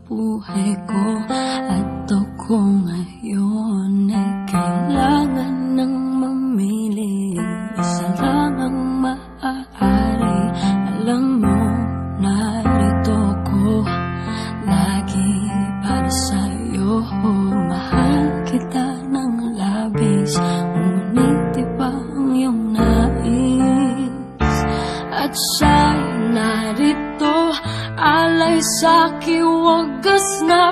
buhay ko. At ako ngayon ay kailangan ng mamili. Isa lang ang maaari. Alam mo, narito ko lagi para sa'yo. Mahal kita ng labis, ngunit iba ang iyong nais. At siya'y narito, alay sa'ki wagas na